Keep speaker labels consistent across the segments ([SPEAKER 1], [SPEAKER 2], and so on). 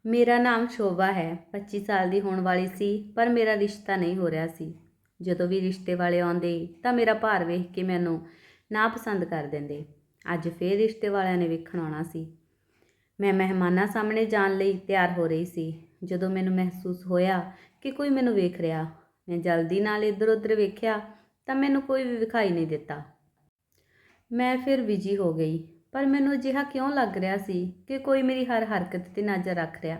[SPEAKER 1] ਮੇਰਾ ਨਾਮ ਸ਼ੋਭਾ ਹੈ। 25 ਸਾਲ ਦੀ ਹੋਣ ਵਾਲੀ ਸੀ, ਪਰ ਮੇਰਾ ਰਿਸ਼ਤਾ ਨਹੀਂ ਹੋ ਰਿਹਾ ਸੀ। ਜਦੋਂ ਵੀ ਰਿਸ਼ਤੇ ਵਾਲੇ ਆਉਂਦੇ ਤਾਂ ਮੇਰਾ ਭਾਰ ਵੇਖ ਕੇ ਮੈਨੂੰ ਨਾਪਸੰਦ ਕਰ ਦਿੰਦੇ। ਅੱਜ ਫੇਰ ਰਿਸ਼ਤੇ ਵਾਲਿਆਂ ਨੇ ਵੇਖਣ ਆਉਣਾ ਸੀ। ਮੈਂ ਮਹਿਮਾਨਾਂ ਸਾਹਮਣੇ ਜਾਣ ਲਈ ਤਿਆਰ ਹੋ ਰਹੀ ਸੀ, ਜਦੋਂ ਮੈਨੂੰ ਮਹਿਸੂਸ ਹੋਇਆ ਕਿ ਕੋਈ ਮੈਨੂੰ ਵੇਖ ਰਿਹਾ। ਮੈਂ ਜਲਦੀ ਨਾਲ ਇੱਧਰ ਉੱਧਰ ਵੇਖਿਆ ਤਾਂ ਮੈਨੂੰ ਕੋਈ ਵੀ ਵਿਖਾਈ ਨਹੀਂ ਦਿੱਤਾ। ਮੈਂ ਫਿਰ ਬਿਜੀ ਹੋ ਗਈ, ਪਰ ਮੈਨੂੰ ਅਜਿਹਾ ਕਿਉਂ ਲੱਗ ਰਿਹਾ ਸੀ ਕਿ ਕੋਈ ਮੇਰੀ ਹਰ ਹਰਕਤ 'ਤੇ ਨਜ਼ਰ ਰੱਖ ਰਿਹਾ।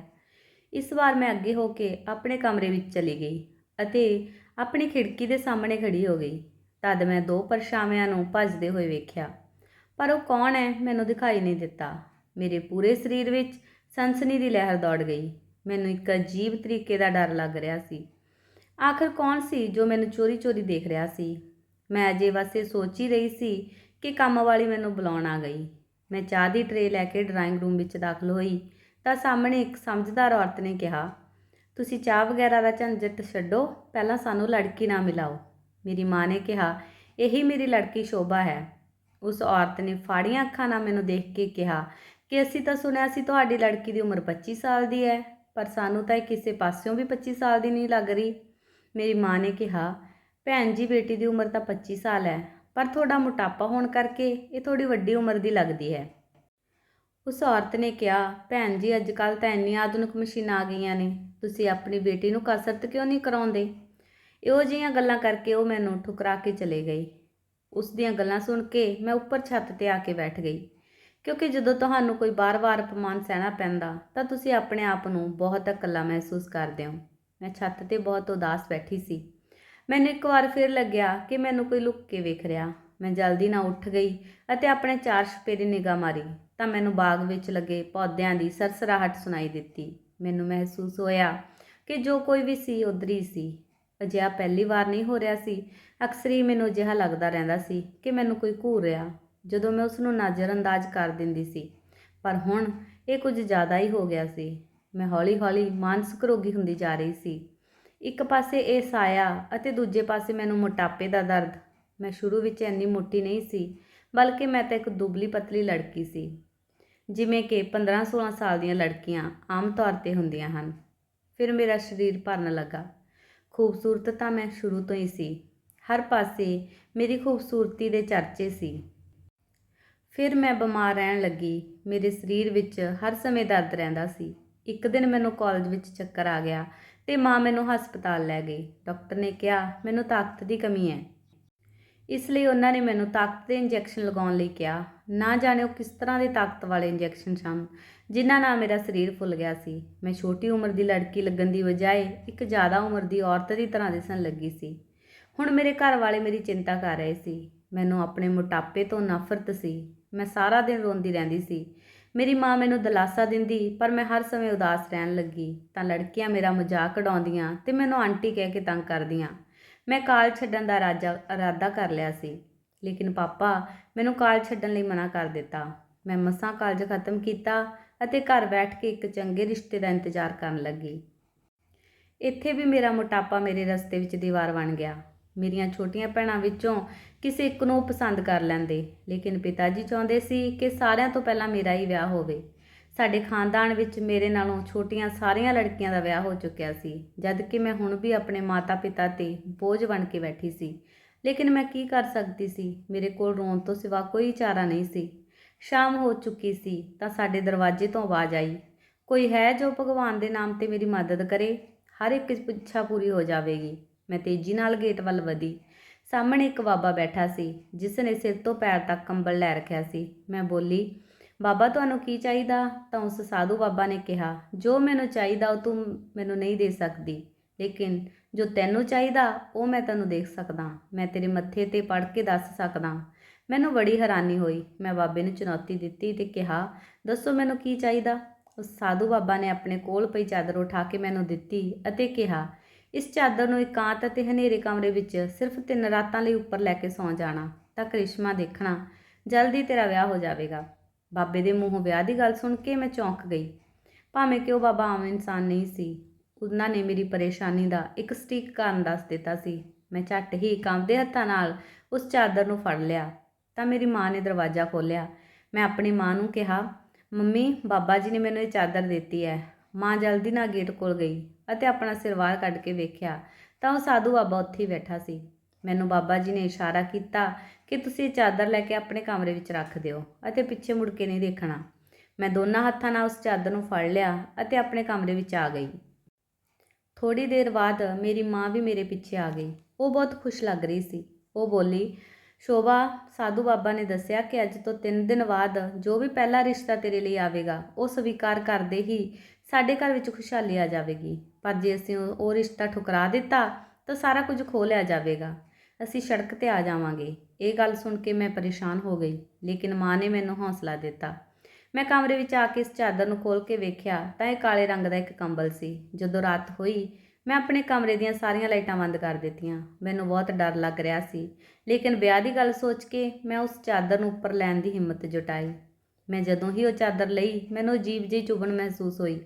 [SPEAKER 1] ਇਸ ਵਾਰ ਮੈਂ ਅੱਗੇ ਹੋ ਕੇ ਆਪਣੇ ਕਮਰੇ ਵਿੱਚ ਚਲੀ ਗਈ ਅਤੇ ਆਪਣੀ ਖਿੜਕੀ ਦੇ ਸਾਹਮਣੇ ਖੜੀ ਹੋ ਗਈ। ਤਦ ਮੈਂ ਦੋ ਪਰਛਾਵਿਆਂ ਨੂੰ ਭੱਜਦੇ ਹੋਏ ਵੇਖਿਆ, ਪਰ ਉਹ ਕੌਣ ਹੈ ਮੈਨੂੰ ਦਿਖਾਈ ਨਹੀਂ ਦਿੱਤਾ। ਮੇਰੇ ਪੂਰੇ ਸਰੀਰ ਵਿੱਚ ਸਨਸਨੀ ਦੀ ਲਹਿਰ ਦੌੜ ਗਈ। ਮੈਨੂੰ ਇੱਕ ਅਜੀਬ ਤਰੀਕੇ ਦਾ ਡਰ ਲੱਗ ਰਿਹਾ ਸੀ। ਆਖਰ ਕੌਣ ਸੀ ਜੋ ਮੈਨੂੰ ਚੋਰੀ ਚੋਰੀ ਦੇਖ ਰਿਹਾ ਸੀ? ਮੈਂ ਅਜੇ ਬਸ ਇਹ ਸੋਚ ਹੀ ਰਹੀ ਸੀ ਕਿ ਕੰਮ ਵਾਲੀ ਮੈਨੂੰ ਬੁਲਾਉਣ ਆ ਗਈ। ਮੈਂ ਚਾਹ ਦੀ ਟਰੇ ਲੈ ਕੇ ਡਰਾਇੰਗ ਰੂਮ ਵਿੱਚ ਦਾਖਲ ਹੋਈ ਤਾਂ ਸਾਹਮਣੇ ਇੱਕ ਸਮਝਦਾਰ ਔਰਤ ਨੇ ਕਿਹਾ, ਤੁਸੀਂ ਚਾਹ ਵਗੈਰਾ ਦਾ ਝੰਜਟ ਛੱਡੋ, ਪਹਿਲਾਂ ਸਾਨੂੰ ਲੜਕੀ ਨਾ ਮਿਲਾਓ। ਮੇਰੀ ਮਾਂ ਨੇ ਕਿਹਾ, ਇਹੀ ਮੇਰੀ ਲੜਕੀ ਸ਼ੋਭਾ ਹੈ। ਉਸ ਔਰਤ ਨੇ ਫਾੜੀਆਂ ਅੱਖਾਂ ਨਾਲ ਮੈਨੂੰ ਦੇਖ ਕੇ ਕਿਹਾ ਕਿ ਅਸੀਂ ਤਾਂ ਸੁਣਿਆ ਸੀ ਤੁਹਾਡੀ ਲੜਕੀ ਦੀ ਉਮਰ 25 ਸਾਲ ਦੀ ਹੈ, ਪਰ ਸਾਨੂੰ ਤਾਂ ਇਹ ਕਿਸੇ ਪਾਸਿਓਂ ਵੀ 25 ਸਾਲ ਦੀ ਨਹੀਂ ਲੱਗ ਰਹੀ। ਮੇਰੀ ਮਾਂ ਨੇ ਕਿਹਾ, ਭੈਣ ਜੀ ਬੇਟੀ ਦੀ ਉਮਰ ਤਾਂ 25 ਸਾਲ ਹੈ, ਪਰ ਤੁਹਾਡਾ ਮੋਟਾਪਾ ਹੋਣ ਕਰਕੇ ਇਹ ਥੋੜੀ ਵੱਡੀ ਉਮਰ ਦੀ ਲੱਗਦੀ ਹੈ। ਉਸ ਔਰਤ ਨੇ ਕਿਹਾ, ਭੈਣ ਜੀ ਅੱਜ ਕੱਲ੍ਹ ਤਾਂ ਇੰਨੀਆਂ ਆਧੁਨਿਕ ਮਸ਼ੀਨਾਂ ਆ ਗਈਆਂ ਨੇ, ਤੁਸੀਂ ਆਪਣੀ ਬੇਟੀ ਨੂੰ ਕਸਰਤ ਕਿਉਂ ਨਹੀਂ ਕਰਾਉਂਦੇ? ਇਹੋ ਜਿਹੀਆਂ ਗੱਲਾਂ ਕਰਕੇ ਉਹ ਮੈਨੂੰ ਠੁਕਰਾ ਕੇ ਚਲੇ ਗਈ। ਉਸ ਦੀਆਂ ਗੱਲਾਂ ਸੁਣ ਕੇ ਮੈਂ ਉੱਪਰ ਛੱਤ 'ਤੇ ਆ ਕੇ ਬੈਠ ਗਈ, ਕਿਉਂਕਿ ਜਦੋਂ ਤੁਹਾਨੂੰ ਕੋਈ ਬਾਰ-ਬਾਰ ਅਪਮਾਨ ਸਹਿਣਾ ਪੈਂਦਾ ਤਾਂ ਤੁਸੀਂ ਆਪਣੇ ਆਪ ਨੂੰ ਬਹੁਤ ਇਕੱਲਾ ਮਹਿਸੂਸ ਕਰਦੇ ਹੋ। ਮੈਂ ਛੱਤ 'ਤੇ ਬਹੁਤ ਉਦਾਸ ਬੈਠੀ ਸੀ। ਮੈਨੂੰ ਇੱਕ ਵਾਰ ਫਿਰ ਲੱਗਿਆ ਕਿ ਮੈਨੂੰ ਕੋਈ ਲੁੱਕ ਕੇ ਵੇਖ ਰਿਹਾ। ਮੈਂ ਜਲਦੀ ਨਾਲ ਉੱਠ ਗਈ ਅਤੇ ਆਪਣੇ ਚਾਰ ਚੁਫੇਰੇ ਨਿਗਾਹ ਮਾਰੀ ਤਾਂ ਮੈਨੂੰ ਬਾਗ ਵਿੱਚ ਲੱਗੇ ਪੌਦਿਆਂ ਦੀ ਸਰਸਰਾਹਟ ਸੁਣਾਈ ਦਿੱਤੀ। ਮੈਨੂੰ ਮਹਿਸੂਸ ਹੋਇਆ ਕਿ ਜੋ ਕੋਈ ਵੀ ਸੀ ਉੱਧਰ ਹੀ ਸੀ। ਅਜਿਹਾ ਪਹਿਲੀ ਵਾਰ ਨਹੀਂ ਹੋ ਰਿਹਾ ਸੀ। ਅਕਸਰ ਹੀ ਮੈਨੂੰ ਅਜਿਹਾ ਲੱਗਦਾ ਰਹਿੰਦਾ ਸੀ ਕਿ ਮੈਨੂੰ ਕੋਈ ਘੂਰ ਰਿਹਾ, ਜਦੋਂ ਮੈਂ ਉਸ ਨੂੰ ਨਜ਼ਰਅੰਦਾਜ਼ ਕਰ ਦਿੰਦੀ ਸੀ। ਪਰ ਹੁਣ ਇਹ ਕੁਝ ਜ਼ਿਆਦਾ ਹੀ ਹੋ ਗਿਆ ਸੀ। ਮੈਂ ਹੌਲੀ-ਹੌਲੀ ਮਾਨਸਿਕ ਰੋਗੀ ਹੁੰਦੀ ਜਾ ਰਹੀ ਸੀ। ਇੱਕ ਪਾਸੇ ਇਹ ਸਾਇਆ ਅਤੇ ਦੂਜੇ ਪਾਸੇ ਮੈਨੂੰ ਮੋਟਾਪੇ ਦਾ ਦਰਦ। ਮੈਂ ਸ਼ੁਰੂ ਵਿੱਚ ਇੰਨੀ ਮੋਟੀ ਨਹੀਂ ਸੀ, ਬਲਕਿ ਮੈਂ ਤਾਂ ਇੱਕ ਦੁਬਲੀ ਪਤਲੀ ਲੜਕੀ ਸੀ, ਜਿਵੇਂ ਕਿ 15-16 ਸਾਲ ਦੀਆਂ ਲੜਕੀਆਂ ਆਮ ਤੌਰ 'ਤੇ ਹੁੰਦੀਆਂ ਹਨ। ਫਿਰ ਮੇਰਾ ਸਰੀਰ ਭਰਨ ਲੱਗਾ। ਖੂਬਸੂਰਤ ਤਾਂ ਮੈਂ ਸ਼ੁਰੂ ਤੋਂ ਹੀ ਸੀ। ਹਰ ਪਾਸੇ ਮੇਰੀ ਖੂਬਸੂਰਤੀ ਦੇ ਚਰਚੇ ਸੀ। ਫਿਰ ਮੈਂ ਬਿਮਾਰ ਰਹਿਣ ਲੱਗੀ। ਮੇਰੇ ਸਰੀਰ ਵਿੱਚ ਹਰ ਸਮੇਂ ਦਰਦ ਰਹਿੰਦਾ ਸੀ। ਇੱਕ ਦਿਨ ਮੈਨੂੰ ਕਾਲਜ ਵਿੱਚ ਚੱਕਰ ਆ ਗਿਆ ਤੇ ਮਾਂ ਮੈਨੂੰ ਹਸਪਤਾਲ ਲੈ ਗਈ। ਡਾਕਟਰ ਨੇ ਕਿਹਾ ਮੈਨੂੰ ਤਾਕਤ ਦੀ ਕਮੀ ਹੈ, ਇਸ ਲਈ ਉਹਨਾਂ ਨੇ ਮੈਨੂੰ ਤਾਕਤ ਦੇ ਇੰਜੈਕਸ਼ਨ ਲਗਾਉਣ ਲਈ ਕਿਹਾ। ਨਾ ਜਾਣੇ ਉਹ ਕਿਸ ਤਰ੍ਹਾਂ ਦੇ ਤਾਕਤ ਵਾਲੇ ਇੰਜੈਕਸ਼ਨ ਸਨ, ਜਿਨ੍ਹਾਂ ਨਾਲ ਮੇਰਾ ਸਰੀਰ ਫੁੱਲ ਗਿਆ ਸੀ। ਮੈਂ ਛੋਟੀ ਉਮਰ ਦੀ ਲੜਕੀ ਲੱਗਣ ਦੀ ਬਜਾਏ ਇੱਕ ਜ਼ਿਆਦਾ ਉਮਰ ਦੀ ਔਰਤ ਦੀ ਤਰ੍ਹਾਂ ਦਿਸਣ ਲੱਗੀ ਸੀ। ਹੁਣ ਮੇਰੇ ਘਰ ਵਾਲੇ ਮੇਰੀ ਚਿੰਤਾ ਕਰ ਰਹੇ ਸੀ। ਮੈਨੂੰ ਆਪਣੇ ਮੋਟਾਪੇ ਤੋਂ ਨਫ਼ਰਤ ਸੀ। ਮੈਂ ਸਾਰਾ ਦਿਨ ਰੋਂਦੀ ਰਹਿੰਦੀ ਸੀ। ਮੇਰੀ ਮਾਂ ਮੈਨੂੰ ਦਿਲਾਸਾ ਦਿੰਦੀ, ਪਰ ਮੈਂ ਹਰ ਸਮੇਂ ਉਦਾਸ ਰਹਿਣ ਲੱਗੀ ਤਾਂ ਲੜਕੀਆਂ ਮੇਰਾ ਮਜ਼ਾਕ ਉਡਾਉਂਦੀਆਂ ਤੇ ਮੈਨੂੰ ਆਂਟੀ ਕਹਿ ਕੇ ਤੰਗ ਕਰਦੀਆਂ। ਮੈਂ ਕਾਲਜ ਛੱਡਣ ਦਾ ਇਰਾਦਾ ਕਰ ਲਿਆ ਸੀ, ਲੇਕਿਨ ਪਾਪਾ ਮੈਨੂੰ ਕਾਲਜ ਛੱਡਣ ਲਈ ਮਨਾ ਕਰ ਦਿੱਤਾ। ਮੈਂ ਮਸਾਂ ਕਾਲਜ ਖਤਮ ਕੀਤਾ ਅਤੇ ਘਰ ਬੈਠ ਕੇ ਇੱਕ ਚੰਗੇ ਰਿਸ਼ਤੇ ਦਾ ਇੰਤਜ਼ਾਰ ਕਰਨ ਲੱਗੀ। ਇੱਥੇ ਵੀ ਮੇਰਾ ਮੋਟਾਪਾ ਮੇਰੇ ਰਸਤੇ ਵਿੱਚ ਦੀਵਾਰ ਬਣ ਗਿਆ। ਮੇਰੀਆਂ ਛੋਟੀਆਂ ਭੈਣਾਂ ਵਿੱਚੋਂ ਕਿਸੇ ਇੱਕ ਨੂੰ ਪਸੰਦ ਕਰ ਲੈਂਦੇ, ਲੇਕਿਨ ਪਿਤਾ ਜੀ ਚਾਹੁੰਦੇ ਸੀ ਕਿ ਸਾਰਿਆਂ ਤੋਂ ਪਹਿਲਾਂ ਮੇਰਾ ਹੀ ਵਿਆਹ ਹੋਵੇ। ਸਾਡੇ ਖਾਨਦਾਨ ਵਿੱਚ ਮੇਰੇ ਨਾਲੋਂ ਛੋਟੀਆਂ ਸਾਰੀਆਂ ਲੜਕੀਆਂ ਦਾ ਵਿਆਹ ਹੋ ਚੁੱਕਿਆ ਸੀ, ਜਦ ਕਿ ਮੈਂ ਹੁਣ ਵੀ ਆਪਣੇ ਮਾਤਾ-ਪਿਤਾ 'ਤੇ ਬੋਝ ਬਣ ਕੇ ਬੈਠੀ ਸੀ। ਲੇਕਿਨ ਮੈਂ ਕੀ ਕਰ ਸਕਦੀ ਸੀ? ਮੇਰੇ ਕੋਲ ਰੋਣ ਤੋਂ ਸਿਵਾ ਕੋਈ ਚਾਰਾ ਨਹੀਂ ਸੀ। ਸ਼ਾਮ ਹੋ ਚੁੱਕੀ ਸੀ ਤਾਂ ਸਾਡੇ ਦਰਵਾਜ਼ੇ ਤੋਂ ਆਵਾਜ਼ ਆਈ, ਕੋਈ ਹੈ ਜੋ ਭਗਵਾਨ ਦੇ ਨਾਮ 'ਤੇ ਮੇਰੀ ਮਦਦ ਕਰੇ? ਹਰ ਇੱਕ ਇੱਛਾ ਪੂਰੀ ਹੋ ਜਾਵੇਗੀ। ਮੈਂ ਤੇਜ਼ੀ ਨਾਲ ਗੇਟ ਵੱਲ ਵਧੀ। ਸਾਹਮਣੇ ਇੱਕ ਬਾਬਾ ਬੈਠਾ ਸੀ, ਜਿਸ ਨੇ ਸਿਰ ਤੋਂ ਪੈਰ ਤੱਕ ਕੰਬਲ ਲੈ ਰੱਖਿਆ ਸੀ। ਮੈਂ ਬੋਲੀ, ਬਾਬਾ ਤੁਹਾਨੂੰ ਕੀ ਚਾਹੀਦਾ? ਤਾਂ ਉਸ ਸਾਧੂ ਬਾਬਾ ਨੇ ਕਿਹਾ, ਜੋ ਮੈਨੂੰ ਚਾਹੀਦਾ ਉਹ ਤੂੰ ਮੈਨੂੰ ਨਹੀਂ ਦੇ ਸਕਦੀ, ਲੇਕਿਨ ਜੋ ਤੈਨੂੰ ਚਾਹੀਦਾ ਉਹ ਮੈਂ ਤੈਨੂੰ ਦੇਖ ਸਕਦਾ। ਮੈਂ ਤੇਰੇ ਮੱਥੇ 'ਤੇ ਪੜ੍ਹ ਕੇ ਦੱਸ ਸਕਦਾ। ਮੈਨੂੰ ਬੜੀ ਹੈਰਾਨੀ ਹੋਈ। ਮੈਂ ਬਾਬੇ ਨੂੰ ਚੁਣੌਤੀ ਦਿੱਤੀ ਤੇ ਕਿਹਾ, ਦੱਸੋ ਮੈਨੂੰ ਕੀ ਚਾਹੀਦਾ? ਉਸ ਸਾਧੂ ਬਾਬਾ ਨੇ ਆਪਣੇ ਕੋਲ ਪਈ ਚਾਦਰ ਉਠਾ ਕੇ ਮੈਨੂੰ ਦਿੱਤੀ ਅਤੇ ਕਿਹਾ, ਇਸ ਚਾਦਰ ਨੂੰ ਇਕਾਂਤ ਅਤੇ ਹਨੇਰੇ ਕਮਰੇ ਵਿੱਚ ਸਿਰਫ 3 ਰਾਤਾਂ ਲਈ ਉੱਪਰ ਲੈ ਕੇ ਸੌਂ ਜਾਣਾ ਤਾਂ ਕਰਿਸ਼ਮਾ ਦੇਖਣਾ, ਜਲਦੀ ਤੇਰਾ ਵਿਆਹ ਹੋ ਜਾਵੇਗਾ। ਬਾਬੇ ਦੇ ਮੂੰਹੋਂ ਵਿਆਹ ਦੀ ਗੱਲ ਸੁਣ ਕੇ ਮੈਂ ਚੌਂਕ ਗਈ। ਭਾਵੇਂ ਕਿ ਉਹ ਬਾਬਾ ਆਮ ਇਨਸਾਨ ਨਹੀਂ ਸੀ, ਉਹਨਾਂ ਨੇ ਮੇਰੀ ਪਰੇਸ਼ਾਨੀ ਦਾ ਇੱਕ ਸਟੀਕ ਕਾਰਨ ਦੱਸ ਦਿੱਤਾ ਸੀ। ਮੈਂ ਝੱਟ ਹੀ ਕੰਬਦੇ ਹੱਥਾਂ ਨਾਲ ਉਸ ਚਾਦਰ ਨੂੰ ਫੜ ਲਿਆ ਤਾਂ ਮੇਰੀ ਮਾਂ ਨੇ ਦਰਵਾਜ਼ਾ ਖੋਲ੍ਹਿਆ। ਮੈਂ ਆਪਣੀ ਮਾਂ ਨੂੰ ਕਿਹਾ, ਮੰਮੀ ਬਾਬਾ ਜੀ ਨੇ ਮੈਨੂੰ ਇਹ ਚਾਦਰ ਦਿੱਤੀ ਹੈ, ਮਾਂ ਜਲਦੀ ਨਾਲ ਗੇਟ ਕੋਲ ਗਈ ਅਤੇ ਆਪਣਾ ਸਿਰਵਾਰ ਕੱਢ ਕੇ ਵੇਖਿਆ ਤਾਂ ਉਹ ਸਾਧੂ ਬਾਬਾ ਉੱਥੇ ਹੀ ਬੈਠਾ ਸੀ। ਮੈਨੂੰ ਬਾਬਾ ਜੀ ਨੇ ਇਸ਼ਾਰਾ ਕੀਤਾ ਕਿ ਤੁਸੀਂ ਇਹ ਚਾਦਰ ਲੈ ਕੇ ਆਪਣੇ ਕਮਰੇ ਵਿੱਚ ਰੱਖ ਦਿਓ ਅਤੇ ਪਿੱਛੇ ਮੁੜ ਕੇ ਨਹੀਂ ਦੇਖਣਾ। ਮੈਂ ਦੋਨਾਂ ਹੱਥਾਂ ਨਾਲ ਉਸ ਚਾਦਰ ਨੂੰ ਫੜ ਲਿਆ ਅਤੇ ਆਪਣੇ ਕਮਰੇ ਵਿੱਚ ਆ ਗਈ। ਥੋੜ੍ਹੀ ਦੇਰ ਬਾਅਦ ਮੇਰੀ ਮਾਂ ਵੀ ਮੇਰੇ ਪਿੱਛੇ ਆ ਗਈ। ਉਹ ਬਹੁਤ ਖੁਸ਼ ਲੱਗ ਰਹੀ ਸੀ। ਉਹ ਬੋਲੀ, ਸ਼ੋਭਾ, ਸਾਧੂ ਬਾਬਾ ਨੇ ਦੱਸਿਆ ਕਿ ਅੱਜ ਤੋਂ 3 ਦਿਨ ਬਾਅਦ ਜੋ ਵੀ ਪਹਿਲਾ ਰਿਸ਼ਤਾ ਤੇਰੇ ਲਈ ਆਵੇਗਾ ਉਹ ਸਵੀਕਾਰ ਕਰਦੇ ਹੀ ਸਾਡੇ ਘਰ ਵਿੱਚ ਖੁਸ਼ਹਾਲੀ ਆ ਜਾਵੇਗੀ। ਪਰ ਜੇ ਅਸੀਂ ਉਹ ਰਿਸ਼ਤਾ ਠੁਕਰਾ ਦਿੱਤਾ ਤਾਂ ਸਾਰਾ ਕੁਝ ਖੋਹ ਲਿਆ ਜਾਵੇਗਾ। ਅਸੀਂ ਸੜਕ 'ਤੇ ਆ ਜਾਵਾਂਗੇ। ਇਹ ਗੱਲ ਸੁਣ ਕੇ ਮੈਂ ਪਰੇਸ਼ਾਨ ਹੋ ਗਈ, ਲੇਕਿਨ ਮਾਂ ਨੇ ਮੈਨੂੰ ਹੌਸਲਾ ਦਿੱਤਾ। ਮੈਂ ਕਮਰੇ ਵਿੱਚ ਆ ਕੇ ਇਸ ਚਾਦਰ ਨੂੰ ਖੋਲ੍ਹ ਕੇ ਵੇਖਿਆ ਤਾਂ ਇਹ ਕਾਲੇ ਰੰਗ ਦਾ ਇੱਕ ਕੰਬਲ ਸੀ। ਜਦੋਂ ਰਾਤ ਹੋਈ ਮੈਂ ਆਪਣੇ ਕਮਰੇ ਦੀਆਂ ਸਾਰੀਆਂ ਲਾਈਟਾਂ ਬੰਦ ਕਰ ਦਿੱਤੀਆਂ। ਮੈਨੂੰ ਬਹੁਤ ਡਰ ਲੱਗ ਰਿਹਾ ਸੀ, ਲੇਕਿਨ ਵਿਆਹ ਦੀ ਗੱਲ ਸੋਚ ਕੇ ਮੈਂ ਉਸ ਚਾਦਰ ਨੂੰ ਉੱਪਰ ਲੈਣ ਦੀ ਹਿੰਮਤ ਜੁਟਾਈ। ਮੈਂ ਜਦੋਂ ਹੀ ਉਹ ਚਾਦਰ ਲਈ ਮੈਨੂੰ ਅਜੀਬ ਜਿਹੀ ਚੁਭਣ ਮਹਿਸੂਸ ਹੋਈ।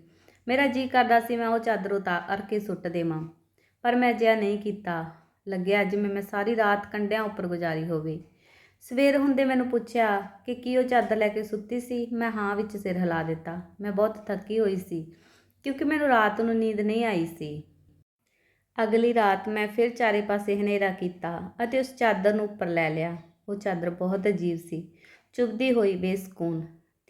[SPEAKER 1] ਮੇਰਾ ਜੀਅ ਕਰਦਾ ਸੀ ਮੈਂ ਉਹ ਚਾਦਰ ਉਤਾਰ ਕੇ ਸੁੱਟ ਦੇਵਾਂ, ਪਰ ਮੈਂ ਅਜਿਹਾ ਨਹੀਂ ਕੀਤਾ। ਲੱਗਿਆ ਜਿਵੇਂ ਮੈਂ ਸਾਰੀ ਰਾਤ ਕੰਢਿਆਂ ਉੱਪਰ ਗੁਜ਼ਾਰੀ ਹੋਵੇ। ਸਵੇਰ ਹੁੰਦੇ ਮੈਨੂੰ ਪੁੱਛਿਆ ਕਿ ਕੀ ਉਹ ਚਾਦਰ ਲੈ ਕੇ ਸੁੱਤੀ ਸੀ। ਮੈਂ ਹਾਂ ਵਿੱਚ ਸਿਰ ਹਿਲਾ ਦਿੱਤਾ। ਮੈਂ ਬਹੁਤ ਥੱਕੀ ਹੋਈ ਸੀ ਕਿਉਂਕਿ ਮੈਨੂੰ ਰਾਤ ਨੂੰ ਨੀਂਦ ਨਹੀਂ ਆਈ ਸੀ। ਅਗਲੀ ਰਾਤ ਮੈਂ ਫਿਰ ਚਾਰੇ ਪਾਸੇ ਹਨੇਰਾ ਕੀਤਾ ਅਤੇ ਉਸ ਚਾਦਰ ਨੂੰ ਉੱਪਰ ਲੈ ਲਿਆ। ਉਹ ਚਾਦਰ ਬਹੁਤ ਅਜੀਬ ਸੀ, ਚੁਭਦੀ ਹੋਈ, ਬੇਸਕੂਨ।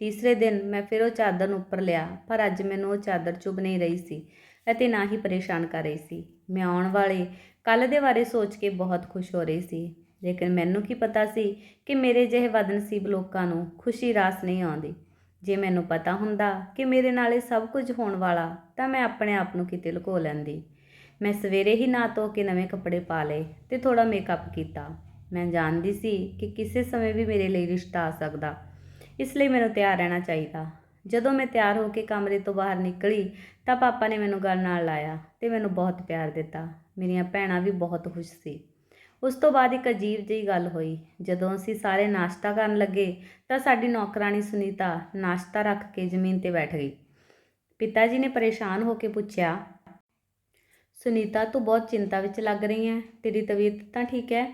[SPEAKER 1] ਤੀਸਰੇ ਦਿਨ ਮੈਂ ਫਿਰ ਉਹ ਚਾਦਰ ਨੂੰ ਉੱਪਰ ਲਿਆ, ਪਰ ਅੱਜ ਮੈਨੂੰ ਉਹ ਚਾਦਰ ਚੁਭ ਨਹੀਂ ਰਹੀ ਸੀ ਅਤੇ ਨਾ ਹੀ ਪਰੇਸ਼ਾਨ ਕਰ ਰਹੀ ਸੀ। ਮੈਂ ਆਉਣ ਵਾਲੇ ਕੱਲ੍ਹ ਦੇ ਬਾਰੇ ਸੋਚ ਕੇ ਬਹੁਤ ਖੁਸ਼ ਹੋ ਰਹੀ ਸੀ, ਲੇਕਿਨ ਮੈਨੂੰ ਕੀ ਪਤਾ ਸੀ ਕਿ ਮੇਰੇ ਜਿਹੇ ਬਦਨਸੀਬ ਲੋਕਾਂ ਨੂੰ ਖੁਸ਼ੀ ਰਾਸ ਨਹੀਂ ਆਉਂਦੀ। ਜੇ ਮੈਨੂੰ ਪਤਾ ਹੁੰਦਾ ਕਿ ਮੇਰੇ ਨਾਲ ਇਹ ਸਭ ਕੁਝ ਹੋਣ ਵਾਲਾ ਤਾਂ ਮੈਂ ਆਪਣੇ ਆਪ ਨੂੰ ਕਿਤੇ ਲੁਕੋ ਲੈਂਦੀ। ਮੈਂ ਸਵੇਰੇ ਹੀ ਨਹਾ ਧੋ ਕੇ ਨਵੇਂ ਕੱਪੜੇ ਪਾ ਲਏ ਅਤੇ ਥੋੜ੍ਹਾ ਮੇਕਅਪ ਕੀਤਾ। ਮੈਂ ਜਾਣਦੀ ਸੀ ਕਿ ਕਿਸੇ ਸਮੇਂ ਵੀ ਮੇਰੇ ਲਈ ਰਿਸ਼ਤਾ ਆ ਸਕਦਾ, ਇਸ ਲਈ ਮੈਨੂੰ ਤਿਆਰ ਰਹਿਣਾ ਚਾਹੀਦਾ। ਜਦੋਂ ਮੈਂ ਤਿਆਰ ਹੋ ਕੇ ਕਮਰੇ ਤੋਂ ਬਾਹਰ ਨਿਕਲੀ ਤਾਂ ਪਾਪਾ ਨੇ ਮੈਨੂੰ ਗਲ ਨਾਲ ਲਾਇਆ ਅਤੇ ਮੈਨੂੰ ਬਹੁਤ ਪਿਆਰ ਦਿੱਤਾ। ਮੇਰੀਆਂ ਭੈਣਾਂ ਵੀ ਬਹੁਤ ਖੁਸ਼ ਸੀ। ਉਸ ਤੋਂ ਬਾਅਦ ਇੱਕ ਅਜੀਬ ਜਿਹੀ ਗੱਲ ਹੋਈ। ਜਦੋਂ ਅਸੀਂ ਸਾਰੇ ਨਾਸ਼ਤਾ ਕਰਨ ਲੱਗੇ ਤਾਂ ਸਾਡੀ ਨੌਕਰਾਣੀ ਸੁਨੀਤਾ ਨਾਸ਼ਤਾ ਰੱਖ ਕੇ ਜ਼ਮੀਨ 'ਤੇ ਬੈਠ ਗਈ। ਪਿਤਾ ਜੀ ਨੇ ਪਰੇਸ਼ਾਨ ਹੋ ਕੇ ਪੁੱਛਿਆ, ਸੁਨੀਤਾ, ਤੂੰ ਬਹੁਤ ਚਿੰਤਾ ਵਿੱਚ ਲੱਗ ਰਹੀ ਹੈ। ਤੇਰੀ ਤਬੀਅਤ ਤਾਂ ਠੀਕ ਹੈ?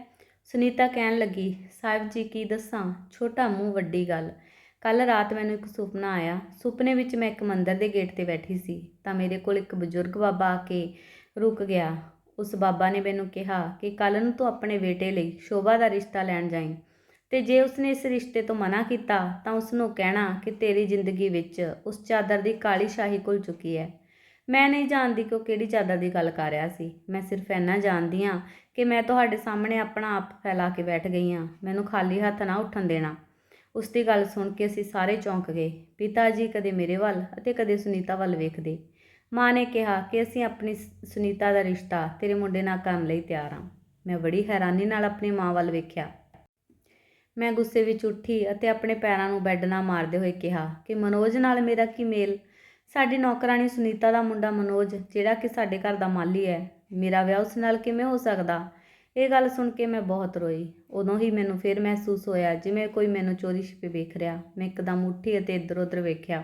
[SPEAKER 1] ਸੁਨੀਤਾ ਕਹਿਣ ਲੱਗੀ, ਸਾਹਿਬ ਜੀ ਕੀ ਦੱਸਾਂ, ਛੋਟਾ ਮੂੰਹ ਵੱਡੀ ਗੱਲ। ਕੱਲ੍ਹ ਰਾਤ ਮੈਨੂੰ ਇੱਕ ਸੁਪਨਾ ਆਇਆ। ਸੁਪਨੇ ਵਿੱਚ ਮੈਂ ਇੱਕ ਮੰਦਿਰ ਦੇ ਗੇਟ 'ਤੇ ਬੈਠੀ ਸੀ ਤਾਂ ਮੇਰੇ ਕੋਲ ਇੱਕ ਬਜ਼ੁਰਗ ਬਾਬਾ ਆ ਕੇ ਰੁਕ ਗਿਆ। ਉਸ ਬਾਬਾ ਨੇ ਮੈਨੂੰ ਕਿਹਾ ਕਿ ਕੱਲ੍ਹ ਨੂੰ ਤੂੰ ਆਪਣੇ ਬੇਟੇ ਲਈ ਸ਼ੋਭਾ ਦਾ ਰਿਸ਼ਤਾ ਲੈਣ ਜਾਈਂ ਅਤੇ ਜੇ ਉਸਨੇ ਇਸ ਰਿਸ਼ਤੇ ਤੋਂ ਮਨਾ ਕੀਤਾ ਤਾਂ ਉਸਨੂੰ ਕਹਿਣਾ ਕਿ ਤੇਰੀ ਜ਼ਿੰਦਗੀ ਵਿੱਚ ਉਸ ਚਾਦਰ ਦੀ ਕਾਲੀ ਸ਼ਾਹੀ ਖੁੱਲ੍ਹ ਚੁੱਕੀ ਹੈ। ਮੈਂ ਨਹੀਂ ਜਾਣਦੀ ਕਿ ਉਹ ਕਿਹੜੀ ਚਾਦਰ ਦੀ ਗੱਲ ਕਰ ਰਿਹਾ ਸੀ। ਮੈਂ ਸਿਰਫ ਇੰਨਾ ਜਾਣਦੀ ਹਾਂ ਕਿ ਮੈਂ ਤੁਹਾਡੇ ਸਾਹਮਣੇ ਆਪਣਾ ਆਪ ਫੈਲਾ ਕੇ ਬੈਠ ਗਈ ਹਾਂ। ਮੈਨੂੰ ਖਾਲੀ ਹੱਥ ਨਾ ਉੱਠਣ ਦੇਣਾ। ਉਸ ਦੀ ਗੱਲ ਸੁਣ ਕੇ ਅਸੀਂ ਸਾਰੇ ਚੌਂਕ ਗਏ। ਪਿਤਾ ਜੀ ਕਦੇ ਮੇਰੇ ਵੱਲ ਅਤੇ ਕਦੇ ਸੁਨੀਤਾ ਵੱਲ ਵੇਖਦੇ। ਮਾਂ ਨੇ ਕਿਹਾ ਕਿ ਅਸੀਂ ਆਪਣੀ ਸੁਨੀਤਾ ਦਾ ਰਿਸ਼ਤਾ ਤੇਰੇ ਮੁੰਡੇ ਨਾਲ ਕਰਨ ਲਈ ਤਿਆਰ ਹਾਂ। ਮੈਂ ਬੜੀ ਹੈਰਾਨੀ ਨਾਲ ਆਪਣੀ ਮਾਂ ਵੱਲ ਵੇਖਿਆ। ਮੈਂ ਗੁੱਸੇ ਵਿੱਚ ਉੱਠੀ ਅਤੇ ਆਪਣੇ ਪੈਰਾਂ ਨੂੰ ਬੈੱਡ ਨਾਲ ਮਾਰਦੇ ਹੋਏ ਕਿਹਾ ਕਿ ਮਨੋਜ ਨਾਲ ਮੇਰਾ ਕੀ ਮੇਲ? ਸਾਡੀ ਨੌਕਰਾਣੀ ਸੁਨੀਤਾ ਦਾ ਮੁੰਡਾ ਮਨੋਜ, ਜਿਹੜਾ ਕਿ ਸਾਡੇ ਘਰ ਦਾ ਮਾਲੀ ਹੈ, ਮੇਰਾ ਵਿਆਹ ਉਸ ਨਾਲ ਕਿਵੇਂ ਹੋ ਸਕਦਾ? ਇਹ ਗੱਲ ਸੁਣ ਕੇ ਮੈਂ ਬਹੁਤ ਰੋਈ। ਉਦੋਂ ਹੀ ਮੈਨੂੰ ਫਿਰ ਮਹਿਸੂਸ ਹੋਇਆ ਜਿਵੇਂ ਕੋਈ ਮੈਨੂੰ ਚੋਰੀ ਛਿਪੇ ਵੇਖ ਰਿਹਾ। ਮੈਂ ਇੱਕਦਮ ਉੱਠੀ ਅਤੇ ਇੱਧਰ ਉੱਧਰ ਵੇਖਿਆ।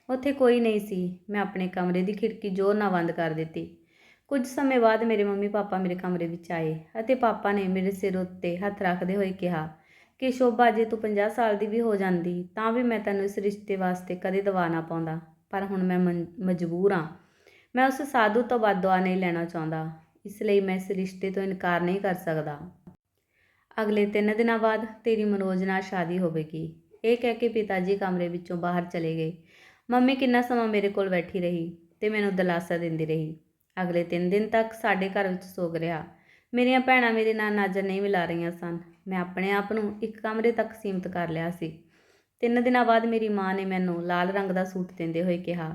[SPEAKER 1] ਉੱਥੇ ਕੋਈ ਨਹੀਂ ਸੀ। ਮੈਂ ਆਪਣੇ ਕਮਰੇ ਦੀ ਖਿੜਕੀ ਜ਼ੋਰ ਨਾਲ ਬੰਦ ਕਰ ਦਿੱਤੀ। ਕੁਝ ਸਮੇਂ ਬਾਅਦ ਮੇਰੇ ਮੰਮੀ ਪਾਪਾ ਮੇਰੇ ਕਮਰੇ ਵਿੱਚ ਆਏ ਅਤੇ ਪਾਪਾ ਨੇ ਮੇਰੇ ਸਿਰ ਉੱਤੇ ਹੱਥ ਰੱਖਦੇ ਹੋਏ ਕਿਹਾ ਕਿ ਸ਼ੋਭਾ, ਜੇ ਤੂੰ 50 ਸਾਲ ਦੀ ਵੀ ਹੋ ਜਾਂਦੀ ਤਾਂ ਵੀ ਮੈਂ ਤੈਨੂੰ ਇਸ ਰਿਸ਼ਤੇ ਵਾਸਤੇ ਕਦੇ ਦਵਾ ਨਾ ਪਾਉਂਦਾ, ਪਰ ਹੁਣ ਮੈਂ ਮਜਬੂਰ ਹਾਂ। ਮੈਂ ਉਸ ਸਾਧੂ ਤੋਂ ਬਦਦੁਆ ਨਹੀਂ ਲੈਣਾ ਚਾਹੁੰਦਾ, ਇਸ ਲਈ ਮੈਂ ਇਸ ਰਿਸ਼ਤੇ ਤੋਂ ਇਨਕਾਰ ਨਹੀਂ ਕਰ ਸਕਦਾ। ਅਗਲੇ 3 ਦਿਨਾਂ ਬਾਅਦ ਤੇਰੀ ਮਨੋਜ ਨਾਲ ਸ਼ਾਦੀ ਹੋਵੇਗੀ। ਇਹ ਕਹਿ ਕੇ ਪਿਤਾ ਜੀ ਕਮਰੇ ਵਿੱਚੋਂ ਬਾਹਰ ਚਲੇ ਗਏ। ਮੰਮੀ ਕਿੰਨਾ ਸਮਾਂ ਮੇਰੇ ਕੋਲ ਬੈਠੀ ਰਹੀ ਅਤੇ ਮੈਨੂੰ ਦਿਲਾਸਾ ਦਿੰਦੀ ਰਹੀ। ਅਗਲੇ 3 ਦਿਨ ਤੱਕ ਸਾਡੇ ਘਰ ਵਿੱਚ ਸੋਗ ਰਿਹਾ। ਮੇਰੀਆਂ ਭੈਣਾਂ ਮੇਰੇ ਨਾਲ ਨਜ਼ਰ ਨਹੀਂ ਮਿਲਾ ਰਹੀਆਂ ਸਨ। ਮੈਂ ਆਪਣੇ ਆਪ ਨੂੰ ਇੱਕ ਕਮਰੇ ਤੱਕ ਸੀਮਿਤ ਕਰ ਲਿਆ ਸੀ। 3 ਦਿਨਾਂ ਬਾਅਦ ਮੇਰੀ ਮਾਂ ਨੇ ਮੈਨੂੰ ਲਾਲ ਰੰਗ ਦਾ ਸੂਟ ਦਿੰਦੇ ਹੋਏ ਕਿਹਾ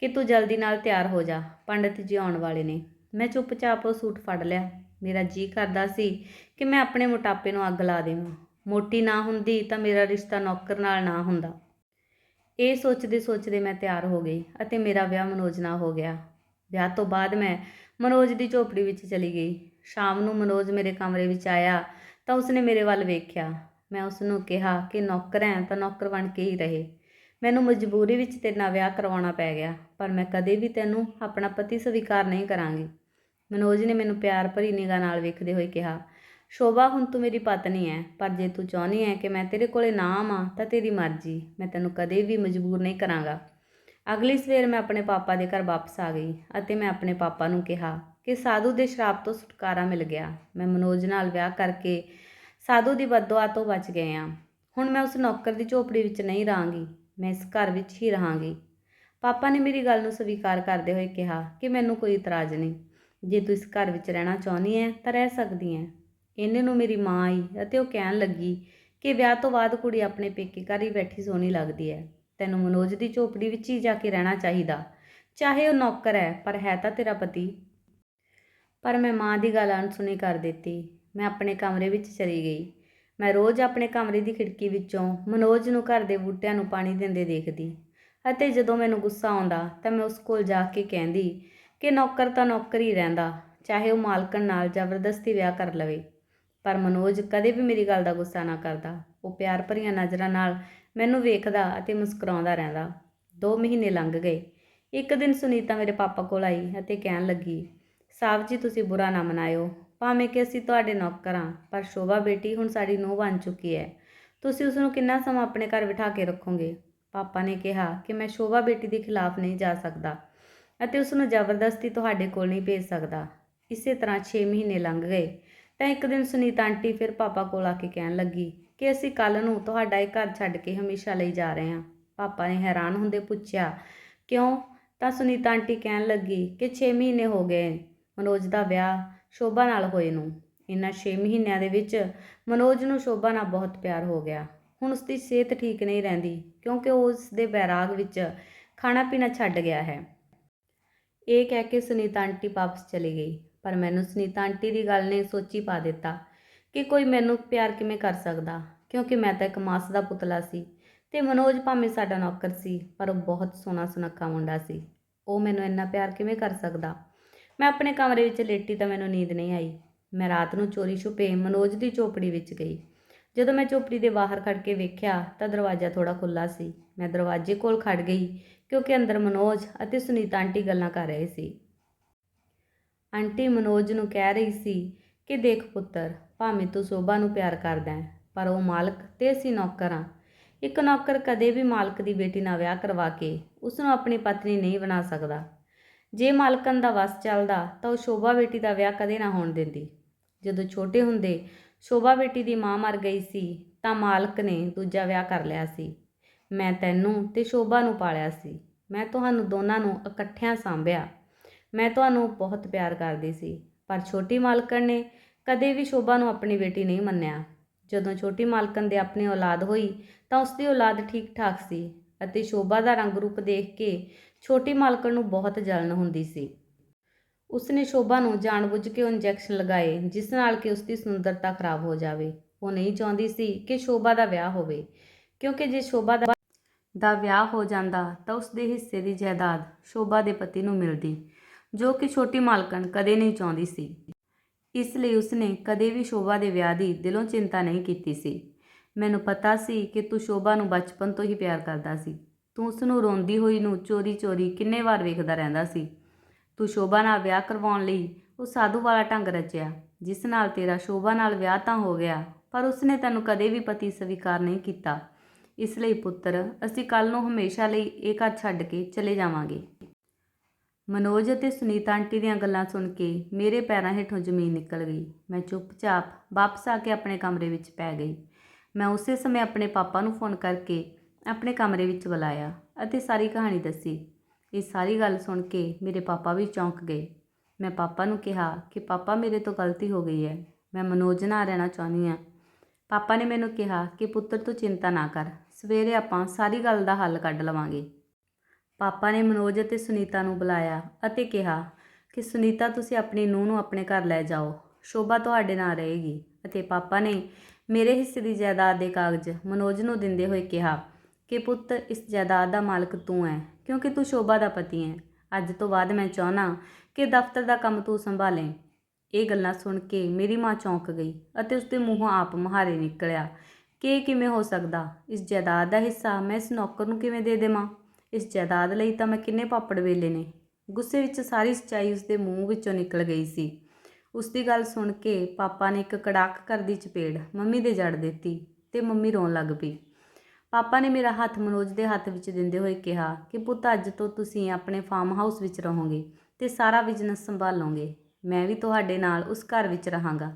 [SPEAKER 1] ਕਿ ਤੂੰ ਜਲਦੀ ਨਾਲ ਤਿਆਰ ਹੋ ਜਾ, ਪੰਡਿਤ ਜੀ ਆਉਣ ਵਾਲੇ ਨੇ। ਮੈਂ ਚੁੱਪਚਾਪ ਉਹ ਸੂਟ ਫੜ ਲਿਆ। ਮੇਰਾ ਜੀਅ ਕਰਦਾ ਸੀ ਕਿ ਮੈਂ ਆਪਣੇ ਮੋਟਾਪੇ ਨੂੰ ਅੱਗ ਲਾ ਦੇਵਾਂ। ਮੋਟੀ ਨਾ ਹੁੰਦੀ ਤਾਂ ਮੇਰਾ ਰਿਸ਼ਤਾ ਨੌਕਰ ਨਾਲ ਨਾ ਹੁੰਦਾ। ਇਹ ਸੋਚਦੇ ਸੋਚਦੇ ਮੈਂ ਤਿਆਰ ਹੋ ਗਈ ਅਤੇ ਮੇਰਾ ਵਿਆਹ ਮਨੋਜ ਨਾਲ ਹੋ ਗਿਆ। ਵਿਆਹ ਤੋਂ ਬਾਅਦ ਮੈਂ ਮਨੋਜ ਦੀ ਝੋਪੜੀ ਵਿੱਚ ਚਲੀ ਗਈ। ਸ਼ਾਮ ਨੂੰ ਮਨੋਜ ਮੇਰੇ ਕਮਰੇ ਵਿੱਚ ਆਇਆ ਤਾਂ ਉਸਨੇ ਮੇਰੇ ਵੱਲ ਵੇਖਿਆ। ਮੈਂ ਉਸਨੂੰ ਕਿਹਾ ਕਿ ਨੌਕਰ ਹੈ ਤਾਂ ਨੌਕਰ ਬਣ ਕੇ ਹੀ ਰਹੇ। ਮੈਨੂੰ ਮਜਬੂਰੀ ਵਿੱਚ ਤੇਰੇ ਨਾਲ ਵਿਆਹ ਕਰਵਾਉਣਾ ਪੈ ਗਿਆ, ਪਰ ਮੈਂ ਕਦੇ ਵੀ ਤੈਨੂੰ ਆਪਣਾ ਪਤੀ ਸਵੀਕਾਰ ਨਹੀਂ ਕਰਾਂਗੀ। ਮਨੋਜ ਨੇ ਮੈਨੂੰ ਪਿਆਰ ਭਰੀ ਨਿਗਾਹ ਨਾਲ ਵੇਖਦੇ ਹੋਏ ਕਿਹਾ, ਸ਼ੋਭਾ, ਹੁਣ ਤੂੰ ਮੇਰੀ ਪਤਨੀ ਹੈ, ਪਰ ਜੇ ਤੂੰ ਚਾਹੁੰਦੀ ਹੈ ਕਿ ਮੈਂ ਤੇਰੇ ਕੋਲੇ ਨਾ ਆਵਾਂ ਤਾਂ ਤੇਰੀ ਮਰਜ਼ੀ। ਮੈਂ ਤੈਨੂੰ ਕਦੇ ਵੀ ਮਜਬੂਰ ਨਹੀਂ ਕਰਾਂਗਾ। ਅਗਲੀ ਸਵੇਰ ਮੈਂ ਆਪਣੇ ਪਾਪਾ ਦੇ ਘਰ ਵਾਪਸ ਆ ਗਈ ਅਤੇ ਮੈਂ ਆਪਣੇ ਪਾਪਾ ਨੂੰ ਕਿਹਾ ਕਿ ਸਾਧੂ ਦੇ ਸ਼ਰਾਪ ਤੋਂ ਛੁਟਕਾਰਾ ਮਿਲ ਗਿਆ। ਮੈਂ ਮਨੋਜ ਨਾਲ ਵਿਆਹ ਕਰਕੇ ਸਾਧੂ ਦੀ ਬਦਦੁਆ ਤੋਂ ਬਚ ਗਏ ਹਾਂ। ਹੁਣ ਮੈਂ ਉਸ ਨੌਕਰ ਦੀ ਝੋਪੜੀ ਵਿੱਚ ਨਹੀਂ ਰਹਾਂਗੀ, ਮੈਂ ਇਸ ਘਰ ਵਿੱਚ ਹੀ ਰਹਾਂਗੀ। ਪਾਪਾ ਨੇ ਮੇਰੀ ਗੱਲ ਨੂੰ ਸਵੀਕਾਰ ਕਰਦੇ ਹੋਏ ਕਿਹਾ ਕਿ ਮੈਨੂੰ ਕੋਈ ਇਤਰਾਜ਼ ਨਹੀਂ। ਜੇ ਤੂੰ ਇਸ ਘਰ ਵਿੱਚ ਰਹਿਣਾ ਚਾਹੁੰਦੀ ਹੈ ਤਾਂ ਰਹਿ ਸਕਦੀ ਹੈ। ਇੰਨੇ ਨੂੰ ਮੇਰੀ ਮਾਂ ਆਈ ਅਤੇ ਉਹ ਕਹਿਣ ਲੱਗੀ ਕਿ ਵਿਆਹ ਤੋਂ ਬਾਅਦ ਕੁੜੀ ਆਪਣੇ ਪੇਕੇ ਘਰ ਹੀ ਬੈਠੀ ਸੋਹਣੀ ਲੱਗਦੀ ਹੈ। ਤੈਨੂੰ ਮਨੋਜ ਦੀ ਝੋਪੜੀ ਵਿੱਚ ਹੀ ਜਾ ਕੇ ਰਹਿਣਾ ਚਾਹੀਦਾ। ਚਾਹੇ ਉਹ ਨੌਕਰ ਹੈ ਪਰ ਹੈ ਤਾਂ ਤੇਰਾ ਪਤੀ। ਪਰ ਮੈਂ ਮਾਂ ਦੀ ਗੱਲ ਅਣਸੁਣੀ ਕਰ ਦਿੱਤੀ। ਮੈਂ ਆਪਣੇ ਕਮਰੇ ਵਿੱਚ ਚਲੀ ਗਈ। ਮੈਂ ਰੋਜ਼ ਆਪਣੇ ਕਮਰੇ ਦੀ ਖਿੜਕੀ ਵਿੱਚੋਂ ਮਨੋਜ ਨੂੰ ਘਰ ਦੇ ਬੂਟਿਆਂ ਨੂੰ ਪਾਣੀ ਦਿੰਦੇ ਦੇਖਦੀ ਅਤੇ ਜਦੋਂ ਮੈਨੂੰ ਗੁੱਸਾ ਆਉਂਦਾ ਤਾਂ ਮੈਂ ਉਸ ਕੋਲ ਜਾ ਕੇ ਕਹਿੰਦੀ ਕਿ ਨੌਕਰ ਤਾਂ ਨੌਕਰ ਹੀ ਰਹਿੰਦਾ, ਚਾਹੇ ਉਹ ਮਾਲਕਣ ਨਾਲ ਜ਼ਬਰਦਸਤੀ ਵਿਆਹ ਕਰ ਲਵੇ। ਪਰ ਮਨੋਜ ਕਦੇ ਵੀ ਮੇਰੀ ਗੱਲ ਦਾ ਗੁੱਸਾ ਨਾ ਕਰਦਾ। ਉਹ ਪਿਆਰ ਭਰੀਆਂ ਨਜ਼ਰਾਂ ਨਾਲ ਮੈਨੂੰ ਵੇਖਦਾ ਅਤੇ ਮੁਸਕਰਾਉਂਦਾ ਰਹਿੰਦਾ। 2 ਮਹੀਨੇ ਲੰਘ ਗਏ। ਇੱਕ ਦਿਨ ਸੁਨੀਤਾ ਮੇਰੇ ਪਾਪਾ ਕੋਲ ਆਈ ਅਤੇ ਕਹਿਣ ਲੱਗੀ, ਸਾਹਿਬ ਜੀ ਤੁਸੀਂ ਬੁਰਾ ਨਾ ਮਨਾਇਓ, ਭਾਵੇਂ ਕਿ ਅਸੀਂ ਤੁਹਾਡੇ ਨੌਕਰ ਹਾਂ, ਪਰ ਸ਼ੋਭਾ ਬੇਟੀ ਹੁਣ ਸਾਡੀ ਨੂੰਹ ਬਣ ਚੁੱਕੀ ਹੈ। ਤੁਸੀਂ ਉਸ ਨੂੰ ਕਿੰਨਾ ਸਮਾਂ ਆਪਣੇ ਘਰ ਬਿਠਾ ਕੇ ਰੱਖੋਗੇ? ਪਾਪਾ ਨੇ ਕਿਹਾ ਕਿ ਮੈਂ ਸ਼ੋਭਾ ਬੇਟੀ ਦੇ ਖਿਲਾਫ ਨਹੀਂ ਜਾ ਸਕਦਾ ਅਤੇ ਉਸ ਨੂੰ ਜ਼ਬਰਦਸਤੀ ਤੁਹਾਡੇ ਕੋਲ ਨਹੀਂ ਭੇਜ ਸਕਦਾ। ਇਸੇ ਤਰ੍ਹਾਂ 6 ਮਹੀਨੇ ਲੰਘ ਗਏ ਤਾਂ ਇੱਕ ਦਿਨ ਸੁਨੀਤਾ ਆਂਟੀ ਫਿਰ ਪਾਪਾ ਕੋਲ ਆ ਕੇ ਕਹਿਣ ਲੱਗੀ ਕਿ ਅਸੀਂ ਕੱਲ੍ਹ ਨੂੰ ਤੁਹਾਡਾ ਇਹ ਘਰ ਛੱਡ ਕੇ ਹਮੇਸ਼ਾ ਲਈ ਜਾ ਰਹੇ ਹਾਂ। ਪਾਪਾ ਨੇ ਹੈਰਾਨ ਹੁੰਦੇ ਪੁੱਛਿਆ, ਕਿਉਂ? ਤਾਂ ਸੁਨੀਤਾ ਆਂਟੀ ਕਹਿਣ ਲੱਗੀ ਕਿ 6 ਮਹੀਨੇ ਹੋ ਗਏ ਮਨੋਜ ਦਾ ਵਿਆਹ ਸ਼ੋਭਾ ਨਾਲ ਹੋਏ ਨੂੰ। ਇਨ੍ਹਾਂ 6 ਮਹੀਨਿਆਂ ਦੇ ਵਿੱਚ ਮਨੋਜ ਨੂੰ ਸ਼ੋਭਾ ਨਾਲ ਬਹੁਤ ਪਿਆਰ ਹੋ ਗਿਆ। ਹੁਣ ਉਸ ਦੀ ਸਿਹਤ ਠੀਕ ਨਹੀਂ ਰਹਿੰਦੀ ਕਿਉਂਕਿ ਉਹ ਉਸ ਦੇ ਬੈਰਾਗ ਵਿੱਚ ਖਾਣਾ ਪੀਣਾ ਛੱਡ ਗਿਆ ਹੈ। ਇਹ ਕਹਿ ਕੇ ਸੁਨੀਤਾ ਆਂਟੀ ਵਾਪਸ ਚਲੀ ਗਈ। ਪਰ ਮੈਨੂੰ ਸੁਨੀਤਾ ਆਂਟੀ ਦੀ ਗੱਲ ਨੇ ਸੋਚੀ ਪਾ ਦਿੱਤਾ ਕਿ ਕੋਈ ਮੈਨੂੰ ਪਿਆਰ ਕਿਵੇਂ ਕਰ ਸਕਦਾ, ਕਿਉਂਕਿ ਮੈਂ ਤਾਂ ਇੱਕ ਮਾਸ ਦਾ ਪੁਤਲਾ ਸੀ ਤੇ ਮਨੋਜ ਭਾਵੇਂ ਸਾਡਾ ਨੌਕਰ ਸੀ ਪਰ ਉਹ ਬਹੁਤ ਸੋਹਣਾ ਸੁਨੱਖਾ ਮੁੰਡਾ ਸੀ। ਉਹ ਮੈਨੂੰ ਇੰਨਾ ਪਿਆਰ ਕਿਵੇਂ ਕਰ ਸਕਦਾ? ਮੈਂ ਆਪਣੇ ਕਮਰੇ ਵਿੱਚ ਲੇਟੀ ਤਾਂ ਮੈਨੂੰ ਨੀਂਦ ਨਹੀਂ ਆਈ। ਮੈਂ ਰਾਤ ਨੂੰ ਚੋਰੀ ਛੁਪੇ ਮਨੋਜ ਦੀ ਝੋਪੜੀ ਵਿੱਚ ਗਈ। ਜਦੋਂ ਮੈਂ ਝੋਪੜੀ ਦੇ ਬਾਹਰ ਖੜ ਕੇ ਵੇਖਿਆ ਤਾਂ ਦਰਵਾਜ਼ਾ ਥੋੜ੍ਹਾ ਖੁੱਲ੍ਹਾ ਸੀ। ਮੈਂ ਦਰਵਾਜ਼ੇ ਕੋਲ ਖੜ ਗਈ ਕਿਉਂਕਿ ਅੰਦਰ ਮਨੋਜ ਅਤੇ ਸੁਨੀਤਾ ਆਂਟੀ ਗੱਲਾਂ ਕਰ ਰਹੇ ਸੀ। ਆਂਟੀ ਮਨੋਜ ਨੂੰ ਕਹਿ ਰਹੀ ਸੀ ਕਿ ਦੇਖ ਪੁੱਤਰ, ਭਾਵੇਂ ਤੂੰ ਸ਼ੋਭਾ ਨੂੰ ਪਿਆਰ ਕਰਦਾ ਹੈ ਪਰ ਉਹ ਮਾਲਕ ਤੇ ਅਸੀਂ ਨੌਕਰ ਹਾਂ। ਇੱਕ ਨੌਕਰ ਕਦੇ ਵੀ ਮਾਲਕ ਦੀ ਬੇਟੀ ਨਾਲ ਵਿਆਹ ਕਰਵਾ ਕੇ ਉਸ ਨੂੰ ਆਪਣੀ ਪਤਨੀ ਨਹੀਂ ਬਣਾ ਸਕਦਾ। ਜੇ ਮਾਲਕਣ ਦਾ ਵਸ ਚੱਲਦਾ ਤਾਂ ਉਹ ਸ਼ੋਭਾ ਬੇਟੀ ਦਾ ਵਿਆਹ ਕਦੇ ਨਾ ਹੋਣ ਦਿੰਦੀ। ਜਦੋਂ ਛੋਟੇ ਹੁੰਦੇ ਸ਼ੋਭਾ ਬੇਟੀ ਦੀ ਮਾਂ ਮਰ ਗਈ ਸੀ ਤਾਂ ਮਾਲਕ ਨੇ ਦੂਜਾ ਵਿਆਹ ਕਰ ਲਿਆ ਸੀ। ਮੈਂ ਤੈਨੂੰ ਤੇ ਸ਼ੋਭਾ ਨੂੰ ਪਾਲਿਆ ਸੀ। ਮੈਂ ਤੁਹਾਨੂੰ ਦੋਨਾਂ ਨੂੰ ਇਕੱਠਿਆਂ ਸਾਂਭਿਆ। ਮੈਂ ਤੁਹਾਨੂੰ ਬਹੁਤ ਪਿਆਰ ਕਰਦੀ ਸੀ, ਪਰ ਛੋਟੀ ਮਾਲਕਣ ਨੇ ਕਦੇ ਵੀ ਸ਼ੋਭਾ ਨੂੰ ਆਪਣੀ ਬੇਟੀ ਨਹੀਂ ਮੰਨਿਆ। ਜਦੋਂ ਛੋਟੀ ਮਾਲਕਣ ਦੇ ਆਪਣੀ ਔਲਾਦ ਹੋਈ ਤਾਂ ਉਸ ਦੀ ਔਲਾਦ ਠੀਕ ਠਾਕ ਸੀ ਅਤੇ ਸ਼ੋਭਾ ਦਾ ਰੰਗ ਰੂਪ ਦੇਖ ਕੇ ਛੋਟੀ ਮਾਲਕਣ ਨੂੰ ਬਹੁਤ ਜਲਨ ਹੁੰਦੀ ਸੀ। ਉਸਨੇ ਸ਼ੋਭਾ ਨੂੰ ਜਾਣਬੁੱਝ ਕੇ ਉਹ ਇੰਜੈਕਸ਼ਨ ਲਗਾਏ ਜਿਸ ਨਾਲ ਕਿ ਉਸਦੀ ਸੁੰਦਰਤਾ ਖਰਾਬ ਹੋ ਜਾਵੇ। ਉਹ ਨਹੀਂ ਚਾਹੁੰਦੀ ਸੀ ਕਿ ਸ਼ੋਭਾ ਦਾ ਵਿਆਹ ਹੋਵੇ, ਕਿਉਂਕਿ ਜੇ ਸ਼ੋਭਾ ਦਾ ਵਿਆਹ ਹੋ ਜਾਂਦਾ ਤਾਂ ਉਸ ਦੇ ਹਿੱਸੇ ਦੀ ਜਾਇਦਾਦ ਸ਼ੋਭਾ ਦੇ ਪਤੀ ਨੂੰ ਮਿਲਦੀ, ਜੋ ਕਿ ਛੋਟੀ ਮਾਲਕਣ ਕਦੇ ਨਹੀਂ ਚਾਹੁੰਦੀ ਸੀ। ਇਸ ਲਈ ਉਸਨੇ ਕਦੇ ਵੀ ਸ਼ੋਭਾ ਦੇ ਵਿਆਹ ਦੀ ਦਿਲੋਂ ਚਿੰਤਾ ਨਹੀਂ ਕੀਤੀ ਸੀ। ਮੈਨੂੰ ਪਤਾ ਸੀ ਕਿ ਤੂੰ ਸ਼ੋਭਾ ਨੂੰ ਬਚਪਨ ਤੋਂ ਹੀ ਪਿਆਰ ਕਰਦਾ ਸੀ। ਤੂੰ ਉਸ ਨੂੰ ਰੋਂਦੀ ਹੋਈ ਨੂੰ ਚੋਰੀ-ਚੋਰੀ ਕਿੰਨੇ ਵਾਰ ਵੇਖਦਾ ਰਹਿੰਦਾ ਸੀ। ਤੂੰ ਸ਼ੋਭਾ ਨਾਲ ਵਿਆਹ ਕਰਵਾਉਣ ਲਈ ਉਹ ਸਾਧੂ ਵਾਲਾ ਢੰਗ ਰਚਿਆ, ਜਿਸ ਨਾਲ ਤੇਰਾ ਸ਼ੋਭਾ ਨਾਲ ਵਿਆਹ ਤਾਂ ਹੋ ਗਿਆ ਪਰ ਉਸਨੇ ਤੈਨੂੰ ਕਦੇ ਵੀ ਪਤੀ ਸਵੀਕਾਰ ਨਹੀਂ ਕੀਤਾ। ਇਸ ਲਈ ਪੁੱਤਰ, ਅਸੀਂ ਕੱਲ੍ਹ ਨੂੰ ਹਮੇਸ਼ਾ ਲਈ ਇਹ ਘਰ ਛੱਡ ਕੇ ਚਲੇ ਜਾਵਾਂਗੇ। ਮਨੋਜ ਅਤੇ ਸੁਨੀਤਾ ਆਂਟੀ ਦੀਆਂ ਗੱਲਾਂ ਸੁਣ ਕੇ ਮੇਰੇ ਪੈਰਾਂ ਹੇਠੋਂ ਜ਼ਮੀਨ ਨਿਕਲ ਗਈ। ਮੈਂ ਚੁੱਪਚਾਪ ਵਾਪਸ ਆ ਕੇ ਆਪਣੇ ਕਮਰੇ ਵਿੱਚ ਪੈ ਗਈ। ਮੈਂ ਉਸੇ ਸਮੇਂ ਆਪਣੇ ਪਾਪਾ ਨੂੰ ਫੋਨ ਕਰਕੇ ਆਪਣੇ ਕਮਰੇ ਵਿੱਚ ਬੁਲਾਇਆ ਅਤੇ ਸਾਰੀ ਕਹਾਣੀ ਦੱਸੀ। ਇਹ ਸਾਰੀ ਗੱਲ ਸੁਣ ਕੇ ਮੇਰੇ ਪਾਪਾ ਵੀ ਚੌਂਕ ਗਏ। ਮੈਂ ਪਾਪਾ ਨੂੰ ਕਿਹਾ ਕਿ ਪਾਪਾ, ਮੇਰੇ ਤੋਂ ਗਲਤੀ ਹੋ ਗਈ ਹੈ, ਮੈਂ ਮਨੋਜ ਨਾਲ ਰਹਿਣਾ ਚਾਹੁੰਦੀ ਹਾਂ। ਪਾਪਾ ਨੇ ਮੈਨੂੰ ਕਿਹਾ ਕਿ ਪੁੱਤਰ ਤੂੰ ਚਿੰਤਾ ਨਾ ਕਰ, ਸਵੇਰੇ ਆਪਾਂ ਸਾਰੀ ਗੱਲ ਦਾ ਹੱਲ ਕੱਢ ਲਵਾਂਗੇ। ਪਾਪਾ ਨੇ ਮਨੋਜ ਅਤੇ ਸੁਨੀਤਾ ਨੂੰ ਬੁਲਾਇਆ ਅਤੇ ਕਿਹਾ ਕਿ ਸੁਨੀਤਾ, ਤੁਸੀਂ ਆਪਣੀ ਨੂੰਹ ਨੂੰ ਆਪਣੇ ਘਰ ਲੈ ਜਾਓ, ਸ਼ੋਭਾ ਤੁਹਾਡੇ ਨਾਲ ਰਹੇਗੀ। ਅਤੇ ਪਾਪਾ ਨੇ ਮੇਰੇ ਹਿੱਸੇ ਦੀ ਜਾਇਦਾਦ ਦੇ ਕਾਗਜ਼ ਮਨੋਜ ਨੂੰ ਦਿੰਦੇ ਹੋਏ ਕਿਹਾ ਕਿ ਪੁੱਤ, ਇਸ ਜਾਇਦਾਦ ਦਾ ਮਾਲਕ ਤੂੰ ਹੈ ਕਿਉਂਕਿ ਤੂੰ ਸ਼ੋਭਾ ਦਾ ਪਤੀ ਹੈ। ਅੱਜ ਤੋਂ ਬਾਅਦ ਮੈਂ ਚਾਹੁੰਦਾ ਕਿ ਦਫ਼ਤਰ ਦਾ ਕੰਮ ਤੂੰ ਸੰਭਾਲੇ। ਇਹ ਗੱਲਾਂ ਸੁਣ ਕੇ ਮੇਰੀ ਮਾਂ ਚੌਂਕ ਗਈ ਅਤੇ ਉਸਦੇ ਮੂੰਹੋਂ ਆਪ ਮੁਹਾਰੇ ਨਿਕਲਿਆ ਕਿ ਇਹ ਕਿਵੇਂ ਹੋ ਸਕਦਾ? ਇਸ ਜਾਇਦਾਦ ਦਾ ਹਿੱਸਾ ਮੈਂ ਇਸ ਨੌਕਰ ਨੂੰ ਕਿਵੇਂ ਦੇ ਦੇਵਾਂ? ਇਸ ਜਾਇਦਾਦ ਲਈ ਤਾਂ ਮੈਂ ਕਿੰਨੇ ਪਾਪੜ ਵੇਲੇ ਨੇ। ਗੁੱਸੇ ਵਿੱਚ ਸਾਰੀ ਸੱਚਾਈ ਉਸਦੇ ਮੂੰਹ ਵਿੱਚੋਂ ਨਿਕਲ ਗਈ ਸੀ। ਉਸਦੀ ਗੱਲ ਸੁਣ ਕੇ ਪਾਪਾ ਨੇ ਇੱਕ ਕੜਾਕ ਕਰਦੀ ਚਪੇੜ ਮੰਮੀ ਦੇ ਜੜ ਦਿੱਤੀ ਤੇ ਮੰਮੀ ਰੋਣ ਲੱਗ ਪਈ। ਪਾਪਾ ਨੇ ਮੇਰਾ ਹੱਥ ਮਨੋਜ ਦੇ ਹੱਥ ਵਿੱਚ ਦਿੰਦੇ ਹੋਏ ਕਿਹਾ ਕਿ ਪੁੱਤ ਅੱਜ ਤੋਂ ਤੁਸੀਂ ਆਪਣੇ ਫਾਰਮ ਹਾਊਸ ਵਿੱਚ ਰਹੋਗੇ ਤੇ ਸਾਰਾ ਬਿਜ਼ਨਸ ਸੰਭਾਲੋਗੇ। ਮੈਂ ਵੀ ਤੁਹਾਡੇ ਨਾਲ ਉਸ ਘਰ ਵਿੱਚ ਰਹਾਂਗਾ।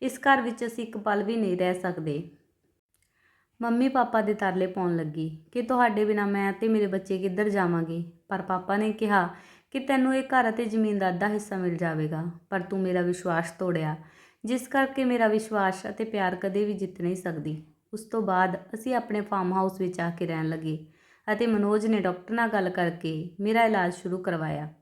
[SPEAKER 1] ਇਸ ਘਰ ਵਿੱਚ ਅਸੀਂ ਇੱਕ ਪਲ ਵੀ ਨਹੀਂ ਰਹਿ ਸਕਦੇ। ਮੰਮੀ ਪਾਪਾ ਦੇ ਤਰਲੇ ਪਾਉਣ ਲੱਗੀ ਕਿ ਤੁਹਾਡੇ ਬਿਨਾਂ ਮੈਂ ਅਤੇ ਮੇਰੇ ਬੱਚੇ ਕਿੱਧਰ ਜਾਵਾਂਗੇ। ਪਰ ਪਾਪਾ ਨੇ ਕਿਹਾ ਕਿ ਤੈਨੂੰ ਇਹ ਘਰ ਅਤੇ ਜ਼ਮੀਨ ਦਾ ਅੱਧਾ ਹਿੱਸਾ ਮਿਲ ਜਾਵੇਗਾ, ਪਰ ਤੂੰ ਮੇਰਾ ਵਿਸ਼ਵਾਸ ਤੋੜਿਆ, ਜਿਸ ਕਰਕੇ ਮੇਰਾ ਵਿਸ਼ਵਾਸ ਅਤੇ ਪਿਆਰ ਕਦੇ ਵੀ ਜਿੱਤ ਨਹੀਂ ਸਕਦੀ। ਉਸ ਤੋਂ ਬਾਅਦ ਅਸੀਂ ਆਪਣੇ ਫਾਰਮ ਹਾਊਸ ਵਿੱਚ ਆ ਕੇ ਰਹਿਣ ਲੱਗੇ ਅਤੇ ਮਨੋਜ ਨੇ ਡਾਕਟਰ ਨਾਲ ਗੱਲ ਕਰਕੇ ਮੇਰਾ ਇਲਾਜ ਸ਼ੁਰੂ ਕਰਵਾਇਆ।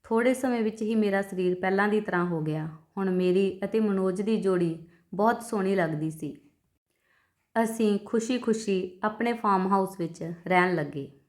[SPEAKER 1] ਥੋੜ੍ਹੇ ਸਮੇਂ ਵਿੱਚ ਹੀ ਮੇਰਾ ਸਰੀਰ ਪਹਿਲਾਂ ਦੀ ਤਰ੍ਹਾਂ ਹੋ ਗਿਆ। ਹੁਣ ਮੇਰੀ ਅਤੇ ਮਨੋਜ ਦੀ ਜੋੜੀ ਬਹੁਤ ਸੋਹਣੀ ਲੱਗਦੀ ਸੀ। ਅਸੀਂ ਖੁਸ਼ੀ-ਖੁਸ਼ੀ ਆਪਣੇ ਫਾਰਮ ਹਾਊਸ ਵਿੱਚ ਰਹਿਣ ਲੱਗੇ।